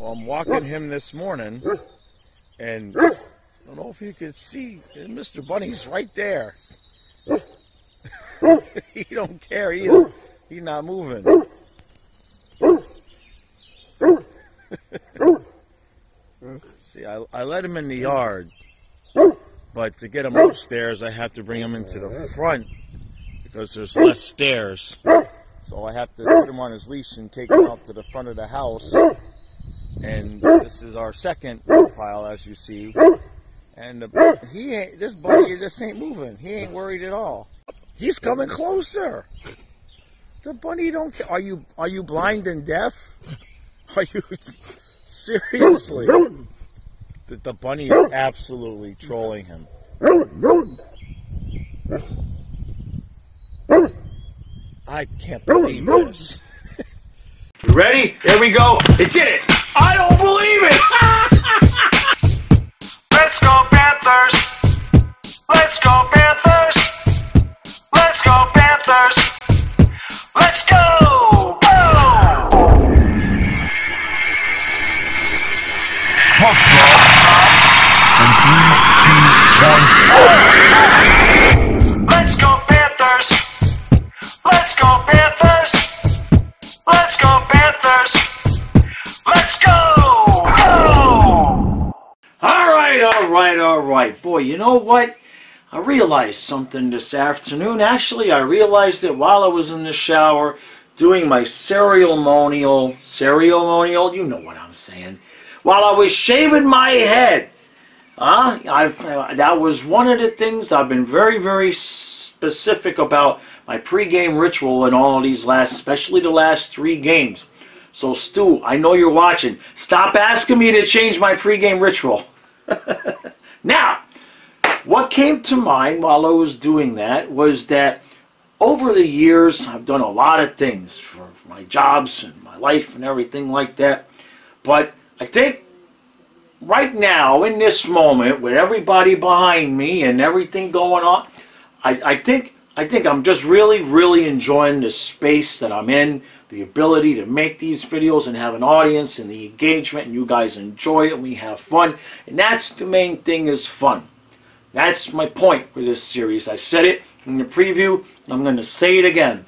Well, I'm walking him this morning, and I don't know if you can see, Mr. Bunny's right there. He don't care either. He's not moving. See, I let him in the yard, but to get him upstairs, I have to bring him into the front because there's less stairs. So I have to put him on his leash and take him out to the front of the house. And this is our second pile, as you see. And this bunny just ain't moving. He ain't worried at all. He's coming closer. The bunny don't care. Are you blind and deaf? Are you seriously? The bunny is absolutely trolling him. I can't believe this. You ready? Here we go. It did it. I don't believe it. Let's go Panthers. Let's go Panthers. Let's go Panthers. Let's go. Go. Hot drop. And 3, 2, 1. Let's go Panthers. Let's go Panthers. Let's go Panthers. Let's go. Go. All right. Boy, you know what? I realized something this afternoon. Actually, I realized it while I was in the shower doing my ceremonial, you know what I'm saying, while I was shaving my head. That was one of the things I've been very, very specific about my pregame ritual in all of these especially the last 3 games. So, Stu, I know you're watching. Stop asking me to change my pregame ritual. Now, what came to mind while I was doing that was that over the years, I've done a lot of things for my jobs and my life and everything like that. But I think right now, in this moment, with everybody behind me and everything going on, I think I'm just really, really enjoying the space that I'm in, the ability to make these videos and have an audience and the engagement, and you guys enjoy it and we have fun. And that's the main thing, is fun. That's my point for this series. I said it in the preview, I'm going to say it again.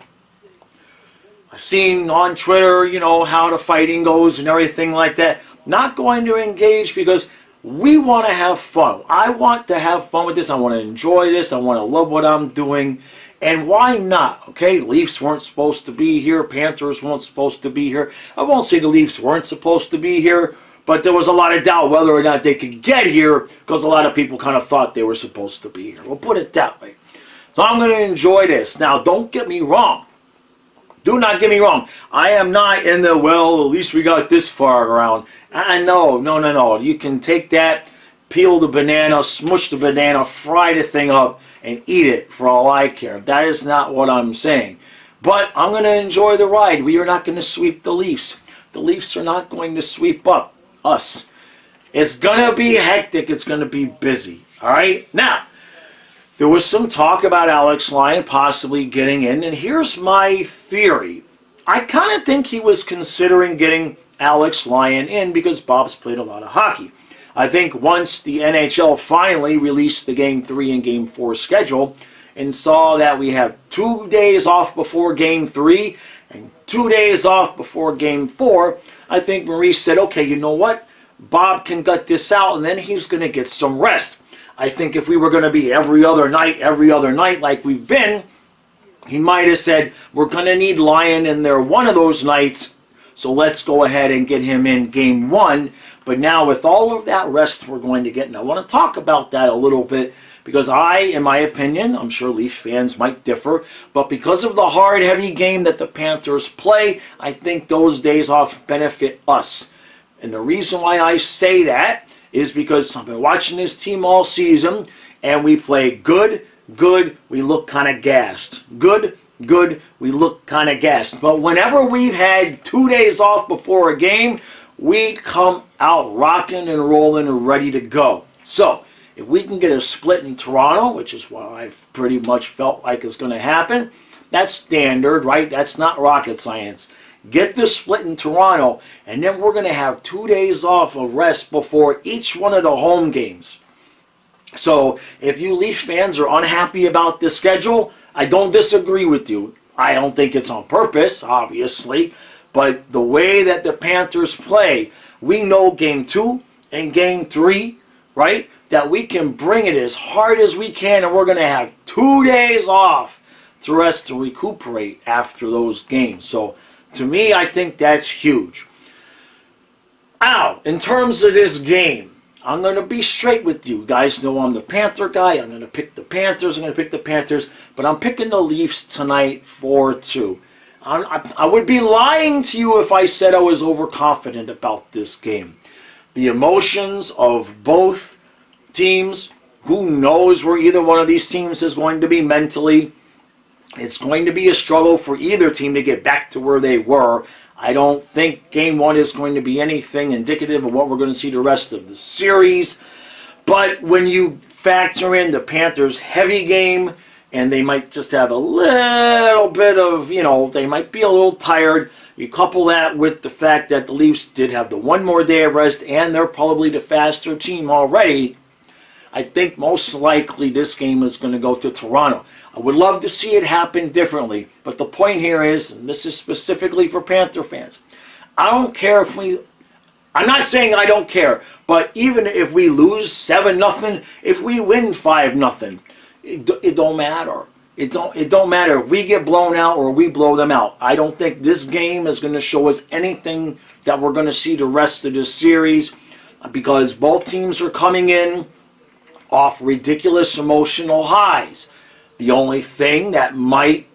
I've seen on Twitter, you know, how the fighting goes and everything like that. Not going to engage because we want to have fun. I want to have fun with this. I want to enjoy this. I want to love what I'm doing. And why not? Okay, Leafs weren't supposed to be here. Panthers weren't supposed to be here. I won't say the Leafs weren't supposed to be here, but there was a lot of doubt whether or not they could get here because a lot of people kind of thought they were supposed to be here. We'll put it that way. So I'm going to enjoy this. Now, don't get me wrong. Do not get me wrong. I am not in the, well, at least we got this far around. No. You can take that, peel the banana, smush the banana, fry the thing up, and eat it for all I care. That is not what I'm saying. But I'm going to enjoy the ride. We are not going to sweep the Leafs. The Leafs are not going to sweep up us. It's going to be hectic. It's going to be busy. All right? Now, there was some talk about Alex Lyon possibly getting in, and here's my theory. I kind of think he was considering getting Alex Lyon in because Bob's played a lot of hockey. I think once the NHL finally released the Game 3 and Game 4 schedule and saw that we have 2 days off before Game 3 and 2 days off before Game 4, I think Maurice said, okay, you know what? Bob can gut this out and then he's going to get some rest. I think if we were going to be every other night like we've been, he might have said, we're going to need Lyon in there one of those nights, so let's go ahead and get him in Game 1. But now with all of that rest we're going to get, and I want to talk about that a little bit, because in my opinion, I'm sure Leaf fans might differ, but because of the hard, heavy game that the Panthers play, I think those days off benefit us. And the reason why I say that is because I've been watching this team all season, and we play good, we look kind of gassed. Good, we look kind of gassed. But whenever we've had 2 days off before a game, we come out rocking and rolling and ready to go. So, if we can get a split in Toronto, which is what I've pretty much felt like is going to happen, that's standard, right? That's not rocket science. get the split in Toronto, and then we're going to have 2 days off of rest before each one of the home games. So if you Leafs fans are unhappy about the schedule, I don't disagree with you. I don't think it's on purpose, obviously, but the way that the Panthers play, we know Game 2 and Game 3, right, that we can bring it as hard as we can, and we're going to have 2 days off to rest to recuperate after those games. So to me, I think that's huge. Now, in terms of this game, I'm going to be straight with you. You guys know I'm the Panther guy. I'm going to pick the Panthers. But I'm picking the Leafs tonight 4-2. I would be lying to you if I said I was overconfident about this game. The emotions of both teams, who knows where either one of these teams is going to be mentally. It's going to be a struggle for either team to get back to where they were. I don't think Game 1 is going to be anything indicative of what we're going to see the rest of the series. But when you factor in the Panthers' heavy game, and they might just have a little bit of, they might be a little tired. You couple that with the fact that the Leafs did have the one more day of rest, and they're probably the faster team already. I think most likely this game is going to go to Toronto. I would love to see it happen differently, but the point here is, and this is specifically for Panther fans, I don't care if I'm not saying I don't care, but even if we lose 7-0, if we win 5-0, it don't matter. It don't matter if we get blown out or we blow them out. I don't think this game is going to show us anything that we're going to see the rest of this series, because both teams are coming in off ridiculous emotional highs. The only thing that might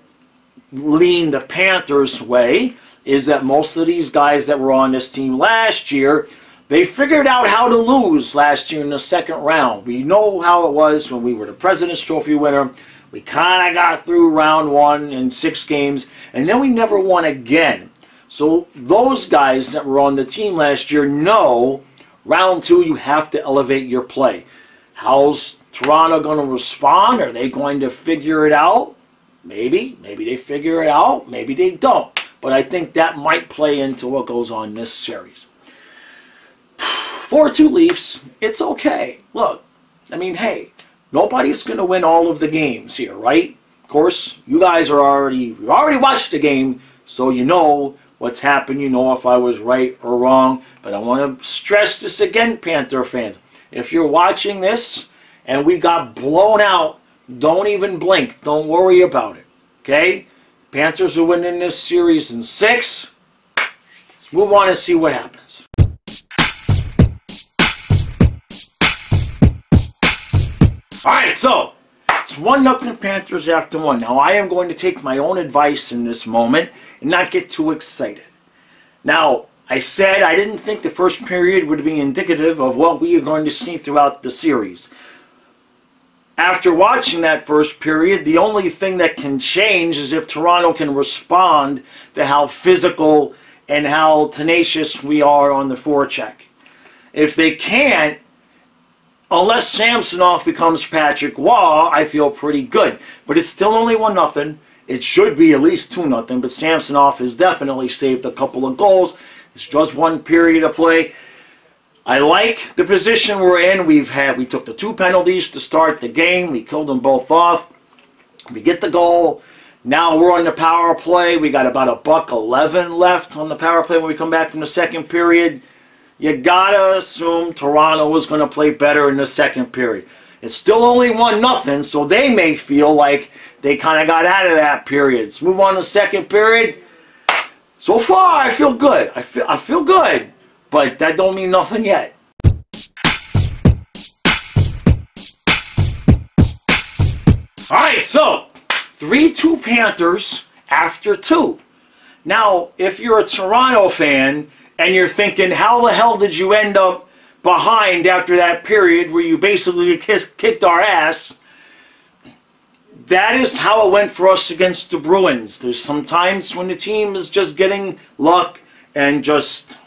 lean the Panthers' way is that most of these guys that were on this team last year, they figured out how to lose last year in the second round. We know how it was when we were the President's Trophy winner. We kind of got through round 1 in 6 games, and then we never won again. So those guys that were on the team last year know round 2 you have to elevate your play. How's Toronto going to respond? Are they going to figure it out? Maybe. Maybe they figure it out. Maybe they don't. But I think that might play into what goes on in this series. 4-2 Leafs, it's okay. Look, I mean, hey, nobody's going to win all of the games here, right? Of course, you guys you already watched the game, so you know what's happened. You know if I was right or wrong. But I want to stress this again, Panther fans. If you're watching this and we got blown out, don't even blink. Don't worry about it. Okay? Panthers are winning this series in 6. Let's move on and see what happens. Alright, so it's 1-0 Panthers after 1. Now I am going to take my own advice in this moment and not get too excited. Now, I said I didn't think the first period would be indicative of what we are going to see throughout the series. After watching that first period, the only thing that can change is if Toronto can respond to how physical and how tenacious we are on the forecheck. If they can't, unless Samsonov becomes Patrick Waugh, I feel pretty good. But it's still only 1-0. It should be at least 2-0, but Samsonov has definitely saved a couple of goals. It's just one period of play. I like the position we're in. We took the 2 penalties to start the game. We killed them both off. We get the goal. Now we're on the power play. We got about $1:11 left on the power play when we come back from the second period. You gotta assume Toronto was going to play better in the second period. It's still only 1-0, so they may feel like they kind of got out of that period. Let's move on to the second period. So far, I feel good. I feel good, but that don't mean nothing yet. All right, so 3-2 Panthers after 2. Now, if you're a Toronto fan and you're thinking, how the hell did you end up behind after that period where you basically kicked our ass? That is how it went for us against the Bruins. There's some times when the team is just getting luck and just...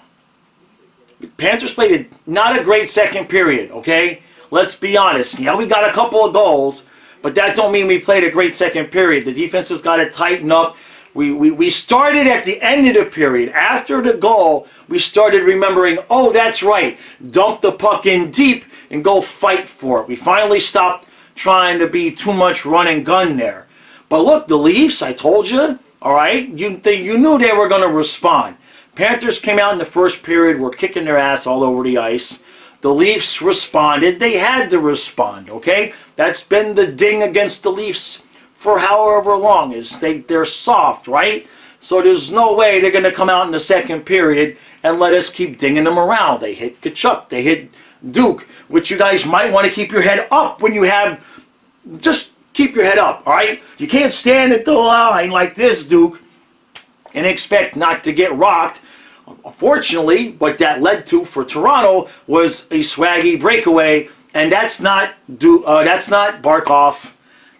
Panthers played not a great second period, okay? Let's be honest. Yeah, we got a couple of goals, but that don't mean we played a great second period. The defense has got to tighten up. We started at the end of the period. After the goal, we started remembering, oh, that's right, dump the puck in deep and go fight for it. We finally stopped trying to be too much run and gun there. But look, the Leafs, I told you, all right, you knew they were going to respond. Panthers came out in the first period, were kicking their ass all over the ice. The Leafs responded. They had to respond, okay? That's been the ding against the Leafs for however long. They're soft, right? So there's no way they're going to come out in the second period and let us keep dinging them around. They hit Kachuk. They hit Duke, which you guys might want to keep your head up when you have... Just keep your head up, all right? You can't stand at the line like this, Duke, and expect not to get rocked. Unfortunately, what that led to for Toronto was a swaggy breakaway, and that's not Barkov,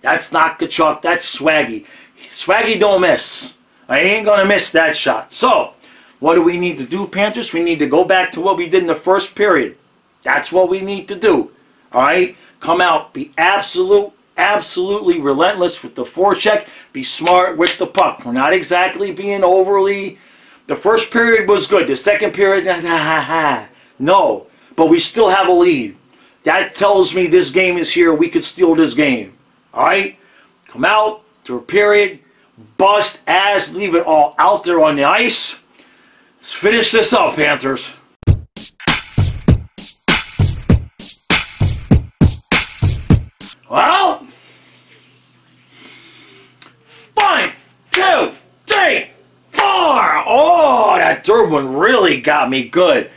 that's not Kachuk, that's Swaggy. Swaggy don't miss. I ain't gonna miss that shot. So, what do we need to do, Panthers? We need to go back to what we did in the first period. That's what we need to do. All right, come out, be absolutely relentless with the forecheck. Be smart with the puck. We're not exactly being overly... The first period was good. The second period, no. But we still have a lead. That tells me this game is here. We could steal this game. All right? Come out, third period, bust ass, leave it all out there on the ice. Let's finish this up, Panthers. Well, 1, 2, 3, 4. Oh, that third one really got me good.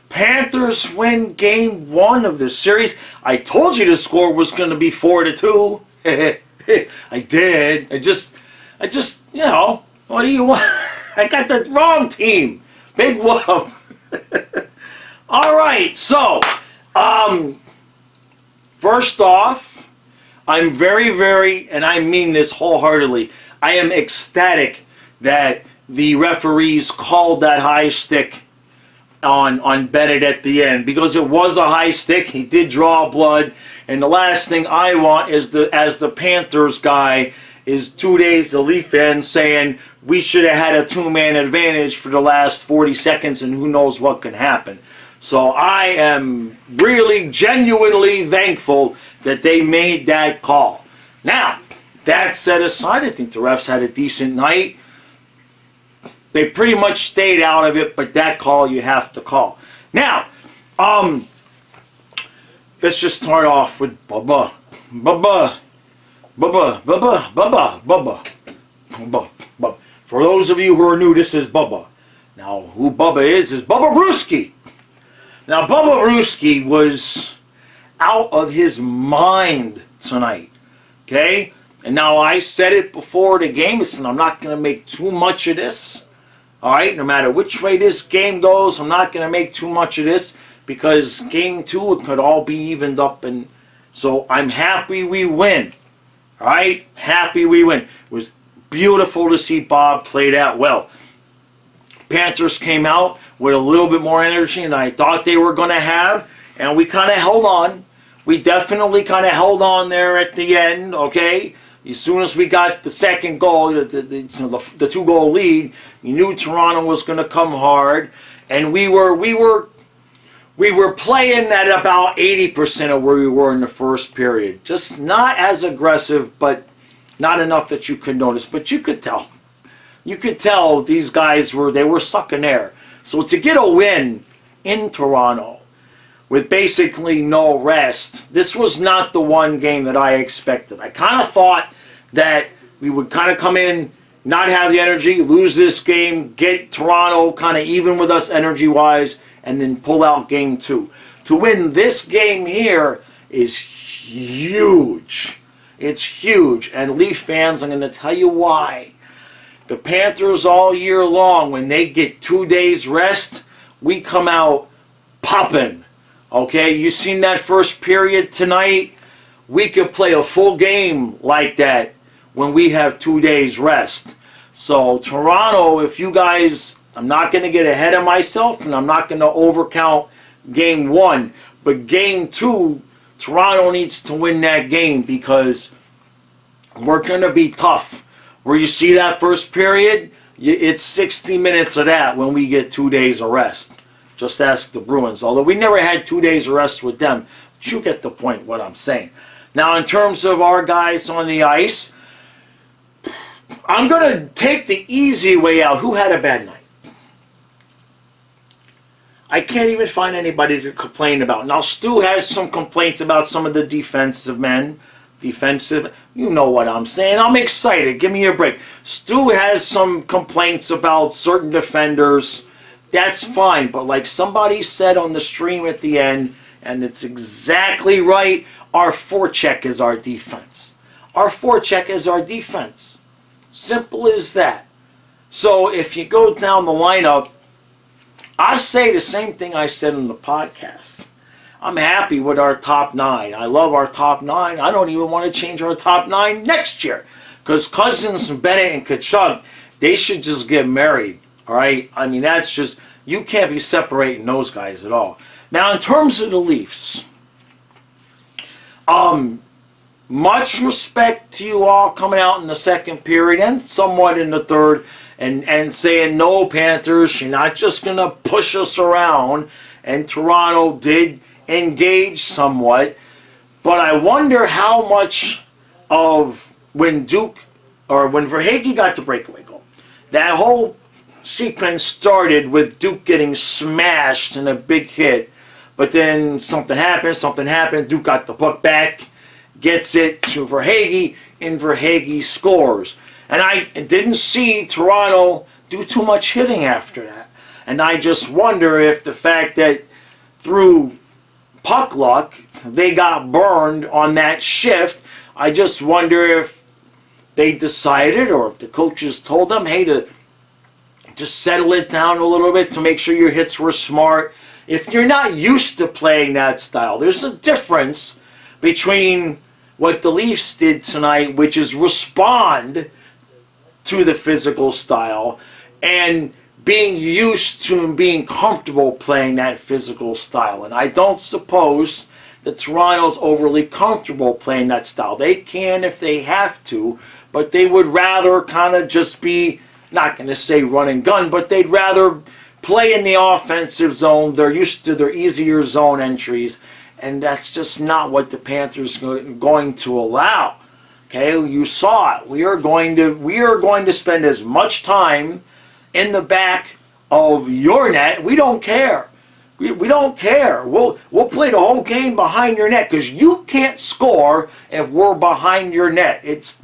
Panthers win game 1 of the series. I told you the score was going to be 4-2. I did. I just, you know, what do you want? I got the wrong team. Big whoop. All right, so, first off, I'm very, and I mean this wholeheartedly, I am ecstatic that the referees called that high stick on Bennett at the end, because it was a high stick. He did draw blood, and the last thing I want is as the Panthers guy is 2 days the Leaf fans saying we should have had a two-man advantage for the last 40 seconds and who knows what can happen. So I am really genuinely thankful that they made that call. Now, that set aside, I think the refs had a decent night. They pretty much stayed out of it, but that call you have to call. Now, let's just start off with Bubba. For those of you who are new, this is Bubba. Now, who Bubba is Bubba Brewski. Now, Bubba Brewski was out of his mind tonight, okay? And now I said it before the game, and I'm not going to make too much of this. All right, no matter which way this game goes, I'm not going to make too much of this, because game 2, it could all be evened up. And so I'm happy we win. All right, happy we win. It was beautiful to see Bob play that well. Panthers came out with a little bit more energy than I thought they were going to have, and we kind of held on. We definitely kind of held on there at the end, okay? As soon as we got the second goal, the 2-goal lead, you knew Toronto was going to come hard, and we were playing at about 80% of where we were in the first period. Just not as aggressive, but not enough that you could notice. But you could tell. You could tell these guys were sucking air. So to get a win in Toronto with basically no rest, this was not the one game that I expected. I kind of thought that we would kind of come in, not have the energy, lose this game, get Toronto kind of even with us energy-wise, and then pull out game 2. To win this game here is huge. It's huge. And Leaf fans, I'm going to tell you why. The Panthers all year long, when they get 2 days rest, we come out popping. Okay, you seen that first period tonight? We could play a full game like that when we have 2 days rest. So Toronto, if you guys, I'm not going to get ahead of myself, and I'm not going to overcount game 1, but game 2, Toronto needs to win that game, because we're going to be tough. Where you see that first period, it's 60 minutes of that when we get 2 days of rest. Just ask the Bruins. Although we never had 2 days of rest with them. But you get the point what I'm saying. Now, in terms of our guys on the ice, I'm going to take the easy way out. Who had a bad night? I can't even find anybody to complain about. Now, Stu has some complaints about some of the defensive men. You know what I'm saying. I'm excited. Give me a break. Stu has some complaints about certain defenders. That's fine. But like somebody said on the stream at the end, and it's exactly right, our forecheck is our defense. Our forecheck is our defense. Simple as that. So if you go down the lineup, I say the same thing I said in the podcast. I'm happy with our top 9. I love our top 9. I don't even want to change our top 9 next year. Because Cousins, Bennett, and Kachuk, they should just get married. All right? I mean, that's just, you can't be separating those guys at all. Now, in terms of the Leafs, much respect to you all coming out in the second period and somewhat in the third and saying, no, Panthers, you're not just going to push us around. And Toronto did engage somewhat. But I wonder how much of when Verhaeghe got the breakaway goal, that whole sequence started with Duke getting smashed in a big hit. But then something happened, Duke got the puck back, gets it to Verhaeghe, and Verhaeghe scores. And I didn't see Toronto do too much hitting after that. And I just wonder if the fact that through puck luck, they got burned on that shift, I just wonder if they decided, or if the coaches told them, hey, to settle it down a little bit, to make sure your hits were smart. If you're not used to playing that style, there's a difference between what the Leafs did tonight, which is respond to the physical style, and being used to and being comfortable playing that physical style. And I don't suppose that Toronto's overly comfortable playing that style. They can if they have to, but they would rather kind of just be, not going to say run and gun, but they'd rather play in the offensive zone. They're used to their easier zone entries, and that's just not what the Panthers are going to allow. Okay, you saw it. We are going to spend as much time in the back of your net. We don't care. We don't care. We'll play the whole game behind your net because you can't score if we're behind your net. It's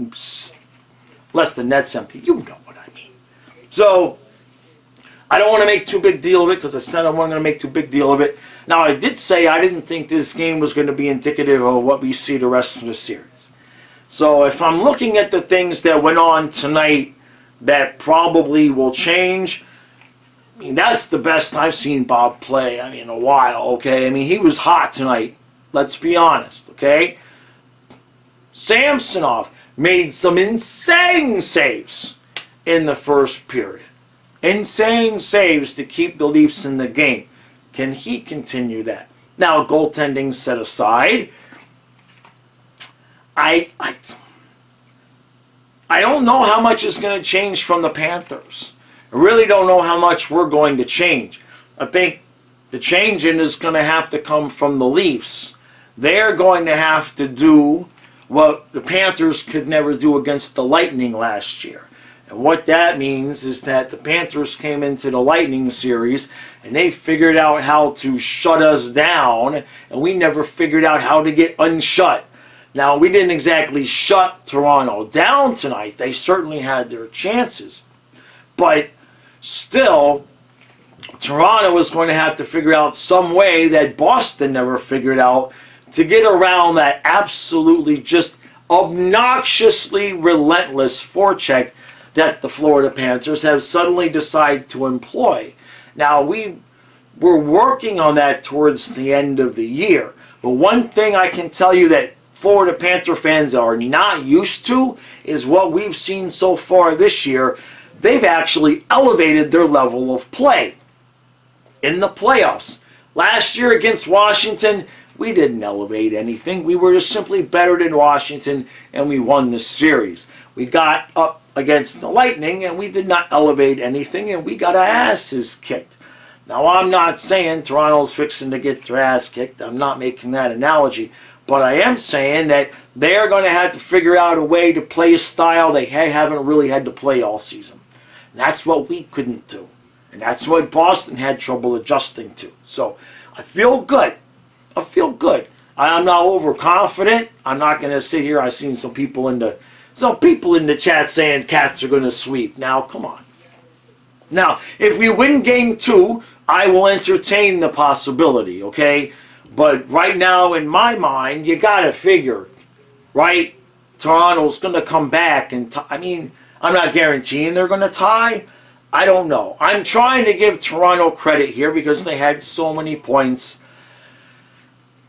less the net's empty. You know what I mean. So I don't want to make too big deal of it because I said I wasn't going to make too big deal of it. Now, I did say I didn't think this game was going to be indicative of what we see the rest of the series. So if I'm looking at the things that went on tonight that probably will change, I mean, that's the best I've seen Bob play, in a while, okay? I mean, he was hot tonight. Let's be honest, okay? Samsonov made some insane saves in the first period. Insane saves to keep the Leafs in the game. Can he continue that? Now, goaltending set aside, I don't know how much is going to change from the Panthers. I really don't know how much we're going to change. I think the changing is going to have to come from the Leafs. They're going to have to do what the Panthers could never do against the Lightning last year. And what that means is that the Panthers came into the Lightning series and they figured out how to shut us down, and we never figured out how to get unshut. Now, we didn't exactly shut Toronto down tonight. They certainly had their chances. But still, Toronto was going to have to figure out some way that Boston never figured out to get around that absolutely just obnoxiously relentless forecheck that the Florida Panthers have suddenly decided to employ. Now, we're working on that towards the end of the year. But one thing I can tell you that Florida Panther fans are not used to is what we've seen so far this year. They've actually elevated their level of play in the playoffs. Last year against Washington, We didn't elevate anything. We were just simply better than Washington, and we won the series. We got up against the Lightning, and we did not elevate anything, and we got our asses kicked. Now, I'm not saying Toronto's fixing to get their ass kicked. I'm not making that analogy. But I am saying that they are going to have to figure out a way to play a style they haven't really had to play all season. And that's what we couldn't do. And that's what Boston had trouble adjusting to. So, I feel good. I feel good. I'm not overconfident. I'm not going to sit here. I've seen some people in the chat saying Cats are going to sweep. Now, come on. Now, if we win Game 2, I will entertain the possibility, okay? But right now, in my mind, you got to figure, right? Toronto's going to come back and I mean, I'm not guaranteeing they're going to tie. I don't know. I'm trying to give Toronto credit here because they had so many points.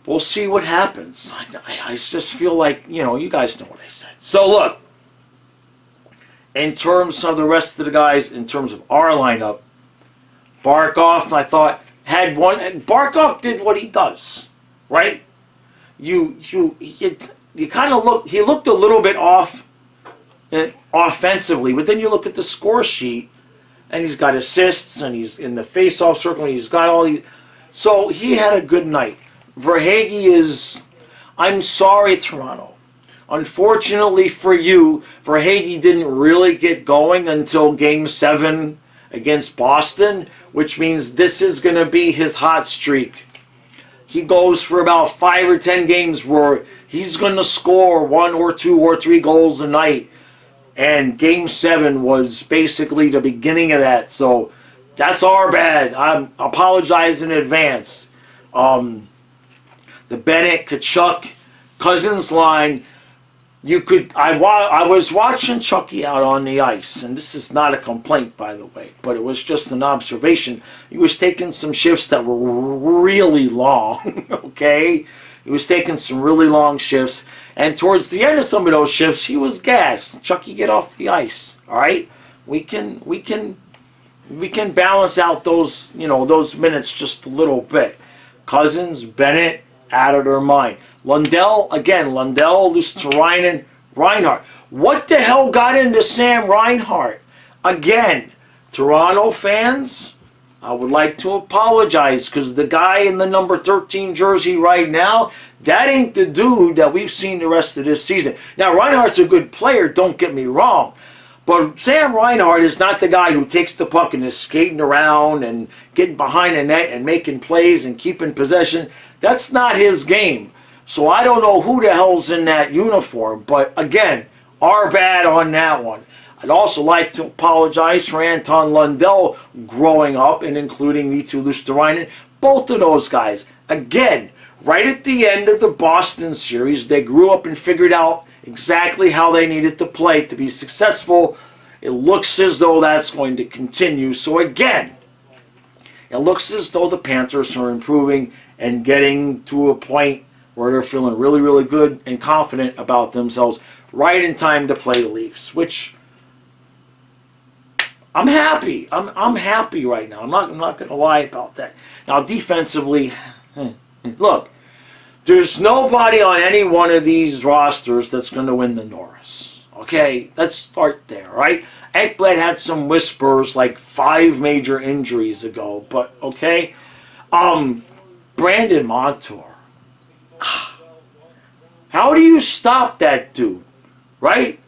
We'll see what happens. I just feel like, you guys know what I said. So, look. In terms of the rest of the guys, in terms of our lineup, Barkov, I thought, had one. And Barkov did what he does, right? You kind of look. He looked a little bit off offensively, but then you look at the score sheet, and he's got assists, and he's in the face-off circle, and he's got all these. So he had a good night. Verhaeghe is. I'm sorry, Toronto. Unfortunately for you, Verhaeghe didn't really get going until Game 7 against Boston, which means this is going to be his hot streak. He goes for about 5 or 10 games where he's going to score 1 or 2 or 3 goals a night. And Game 7 was basically the beginning of that. So that's our bad. I apologize in advance. The Bennett, Tkachuk, Cousins line... I was watching Chucky out on the ice, and this is not a complaint, by the way, but it was just an observation. He was taking some shifts that were really long, okay? He was taking some really long shifts, and towards the end of some of those shifts, he was gassed. Chucky, get off the ice, all right? We can balance out those, those minutes just a little bit. Cousins, Bennett, out of their mind. Lundell, Luosterainen, Reinhart. What the hell got into Sam Reinhart? Again, Toronto fans, I would like to apologize because the guy in the number 13 jersey right now, that ain't the dude that we've seen the rest of this season. Now, Reinhart's a good player, don't get me wrong. But Sam Reinhart is not the guy who takes the puck and is skating around and getting behind the net and making plays and keeping possession. That's not his game. So I don't know who the hell's in that uniform. But again, our bad on that one. I'd also like to apologize for Anton Lundell growing up and including Mietu Luosterainen. Both of those guys. Again, right at the end of the Boston series, they grew up and figured out exactly how they needed to play to be successful. It looks as though that's going to continue. So again, it looks as though the Panthers are improving and getting to a point where they're feeling really, really good and confident about themselves right in time to play the Leafs, which I'm happy. I'm happy right now. I'm not going to lie about that. Now, defensively, look, there's nobody on any one of these rosters that's going to win the Norris. Okay, let's start there, right? Ekblad had some whispers like 5 major injuries ago, but okay. Brandon Montour. How do you stop that dude, right?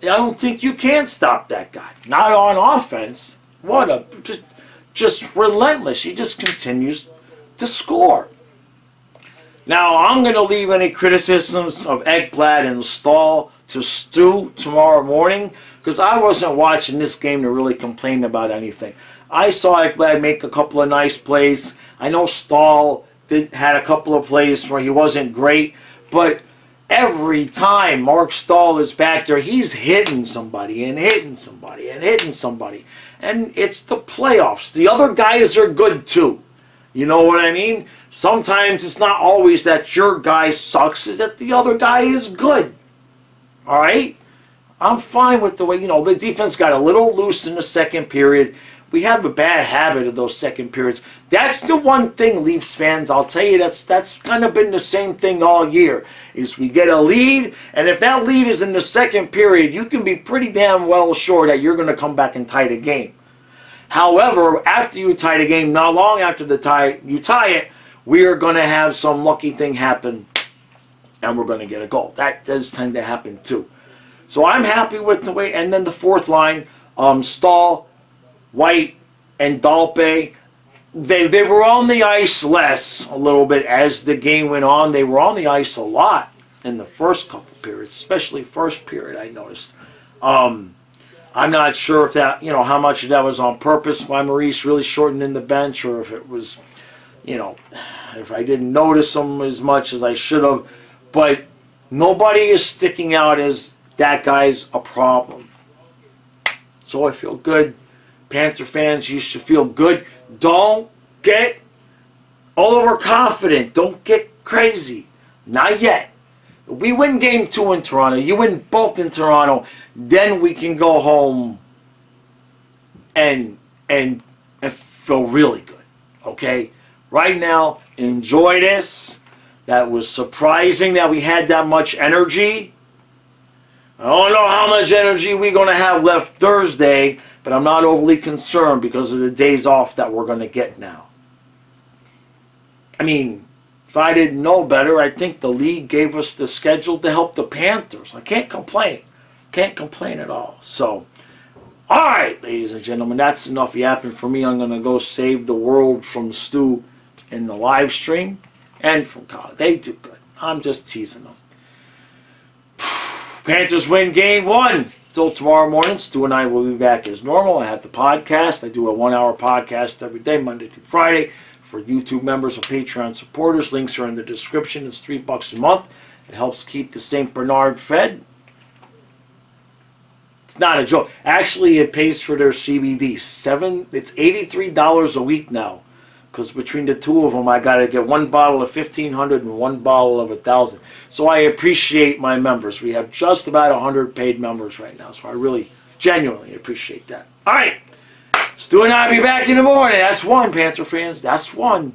I don't think you can stop that guy. Not on offense. What a just relentless. He just continues to score. Now, I'm going to leave any criticisms of Ekblad and Stahl to Stu tomorrow morning because I wasn't watching this game to really complain about anything. I saw Ekblad make a couple of nice plays. I know Stahl had a couple of plays where he wasn't great, but every time Mark Stahl is back there, he's hitting somebody and hitting somebody and hitting somebody. And it's the playoffs. The other guys are good too. You know what I mean? Sometimes it's not always that your guy sucks, it's that the other guy is good. Alright? I'm fine with the way, the defense got a little loose in the second period. we have a bad habit of those second periods. That's the one thing, Leafs fans, I'll tell you, that's kind of been the same thing all year, is we get a lead, and if that lead is in the second period, you can be pretty damn well sure that you're going to come back and tie the game. However, after you tie the game, not long after you tie it, we are going to have some lucky thing happen, and we're going to get a goal. That does tend to happen too. So I'm happy with the way, and then the fourth line, Stahl, White, and Dalpe, they were on the ice less a little bit as the game went on. They were on the ice a lot in the first couple periods, especially first period, I noticed. I'm not sure if that, how much of that was on purpose by Maurice really shortening the bench, or if it was, if I didn't notice them as much as I should have. But nobody is sticking out as that guy's a problem. So I feel good. Panther fans, you should feel good. Don't get overconfident. Don't get crazy. Not yet. If we win game 2 in Toronto, you win both in Toronto, then we can go home and feel really good. Okay? Right now, enjoy this. That was surprising that we had that much energy. I don't know how much energy we're going to have left Thursday, but I'm not overly concerned because of the days off that we're going to get now. I mean, if I didn't know better, I think the league gave us the schedule to help the Panthers. I can't complain. Can't complain at all. So, all right, ladies and gentlemen, that's enough yapping for me. I'm going to go save the world from Stu in the live stream and from Kyle. They do good. I'm just teasing them. Panthers win game 1. Till tomorrow morning, Stu and I will be back as normal. I have the podcast. I do a 1-hour podcast every day, Monday through Friday. For YouTube members or Patreon supporters, links are in the description. It's $3 a month. It helps keep the St. Bernard fed. It's not a joke. Actually, it pays for their CBD. It's $83 a week now. Because between the two of them, I got to get one bottle of 1,500 and one bottle of 1,000. So I appreciate my members. We have just about 100 paid members right now. So I really, genuinely appreciate that. All right. Stu and I will be back in the morning. That's one, Panther fans. That's one.